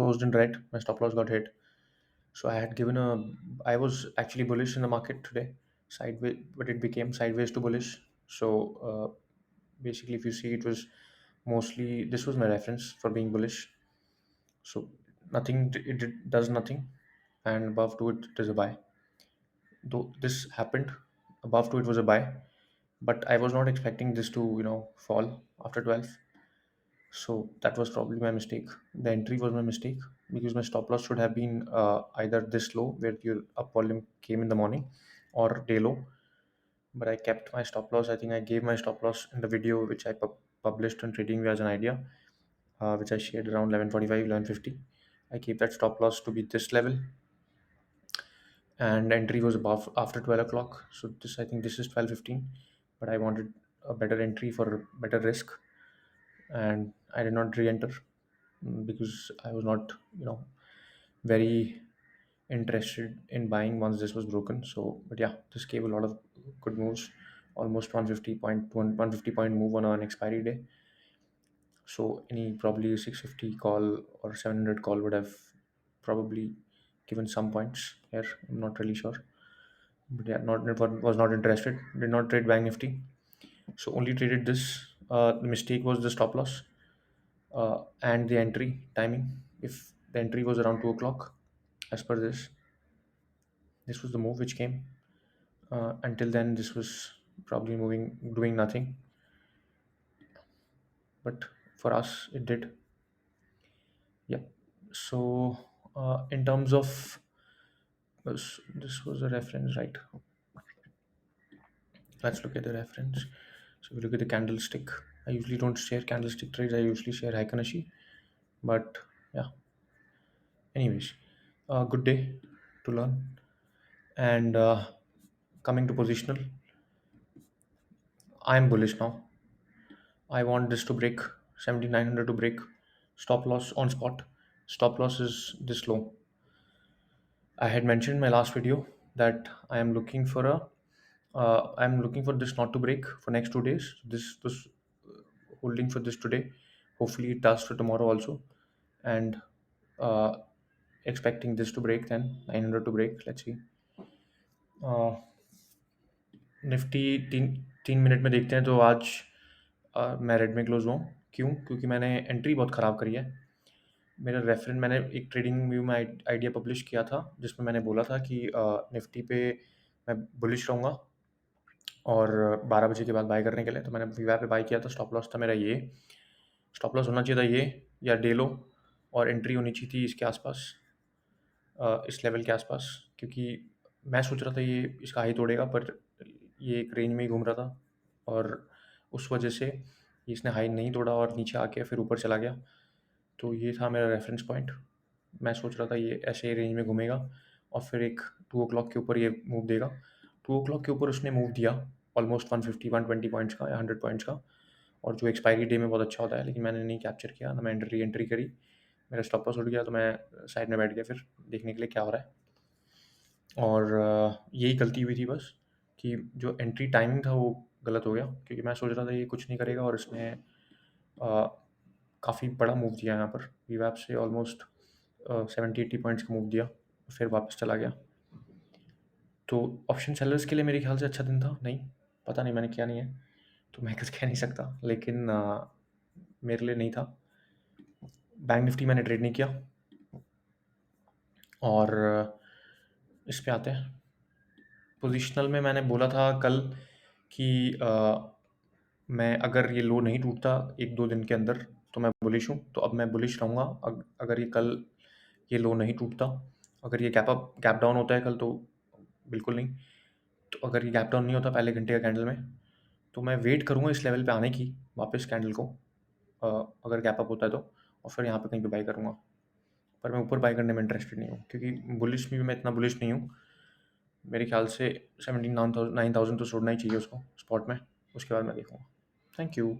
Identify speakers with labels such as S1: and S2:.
S1: closed in red. My stop loss got hit. So I was actually bullish in the market today, sideways, but it became sideways to bullish. So basically, if you see, it was mostly this was my reference for being bullish. So nothing, does nothing, and above to it is a buy. Though this happened, above to it was a buy, but I was not expecting this to fall after 12. So that was probably my mistake. The entry was my mistake because my stop loss should have been either this low where your up volume came in the morning, or day low. But I kept my stop loss. I think I gave my stop loss in the video which I published on trading as an idea, which I shared around 11:45, 11:50. I keep that stop loss to be this level, and entry was above after 12 o'clock. So this, I think this is 12:15, but I wanted a better entry for better risk, and I did not re-enter because I was not very interested in buying once this was broken. So, but yeah, this gave a lot of good moves, almost 150 point move on an expiry day. So any probably 650 call or 700 call would have probably given some points here. I'm not really sure, but yeah, not was not interested. Did not trade Bank Nifty, so only traded this. The mistake was the stop loss and the entry timing. If the entry was around 2 o'clock, as per this was the move which came. Until then, this was probably moving, doing nothing. But for us, it did. Yep. So, in terms of this was a reference, right? Let's look at the reference. So we look at the candlestick. I usually don't share candlestick trades. I usually share Haikanashi. But yeah. Anyways, good day to learn. And coming to positional, I'm bullish now. I want this to break 7900 to break. Stop loss on spot. Stop loss is this low. I had mentioned in my last video that I'm looking for this not to break for next 2 days. This was holding for this today. Hopefully it does for tomorrow also, and uh, expecting this to break, then 900 to break. Let's see. uh, Nifty 3 minute में देखते हैं तो आज मैं red में close हुआ हूँ। क्यों? क्योंकि मैंने एंट्री बहुत ख़राब करी है। मेरा रेफरेंस, मैंने एक ट्रेडिंग व्यू में आइडिया पब्लिश किया था जिसमें मैंने बोला था कि निफ्टी पे मैं बुलिश रहूँगा और 12 बजे के बाद बाय करने के लिए। तो मैंने वीवा पे बाय किया था। स्टॉप लॉस था मेरा ये, स्टॉप लॉस होना चाहिए था ये या डे लो, और एंट्री होनी चाहिए थी इसके आसपास, इस लेवल के आसपास, क्योंकि मैं सोच रहा था ये इसका हाई तोड़ेगा, पर ये एक रेंज में ही घूम रहा था और उस वजह से इसने हाई नहीं तोड़ा और नीचे आके फिर ऊपर चला गया। तो ये था मेरा रेफरेंस पॉइंट। मैं सोच रहा था ये ऐसे ही रेंज में घूमेगा और फिर एक 2 o'clock के ऊपर ये मूव देगा। 2 o'clock के ऊपर उसने मूव दिया ऑलमोस्ट 150-120 पॉइंट्स का या 100 पॉइंट्स का, और जो एक्सपायरी डे में बहुत अच्छा होता है, लेकिन मैंने नहीं कैप्चर किया ना, मैं री एंट्री करी, मेरा स्टॉप लॉस उड़ गया, तो मैं साइड में बैठ गया फिर देखने के लिए क्या हो रहा है। और यही गलती हुई थी बस, कि जो एंट्री टाइमिंग था वो गलत हो गया, क्योंकि मैं सोच रहा था ये कुछ नहीं करेगा और इसने काफ़ी बड़ा मूव दिया यहाँ पर। वीवैप से ऑलमोस्ट 70-80 पॉइंट्स का मूव दिया, फिर वापस चला गया। तो ऑप्शन सेलर्स के लिए मेरे ख्याल से अच्छा दिन था। नहीं, पता नहीं, मैंने किया नहीं है तो मैं कुछ कह नहीं सकता, लेकिन मेरे लिए नहीं था। बैंक निफ्टी मैंने ट्रेड नहीं किया। और इस पे आते हैं पोजिशनल में। मैंने बोला था कल कि मैं अगर ये लो नहीं टूटता 1-2 दिन के अंदर तो मैं बुलिश हूँ, तो अब मैं बुलिश रहूँगा। अगर ये कल ये लो नहीं टूटता, अगर ये गैप डाउन होता है कल तो बिल्कुल नहीं, तो अगर ये गैप डाउन नहीं होता पहले घंटे का कैंडल में, तो मैं वेट करूँगा इस लेवल पे आने की वापस कैंडल को, अगर गैप अप होता है तो, और फिर यहाँ पे कहीं पे बाई करूँगा। पर मैं ऊपर बाई करने में इंटरेस्टेड नहीं हूँ, क्योंकि बुलिश में भी मैं इतना बुलिश नहीं हूँ। मेरे ख्याल से 17,900 तो छोड़ना ही चाहिए उसको स्पॉट में, उसके बाद मैं देखूँगा। Thank you.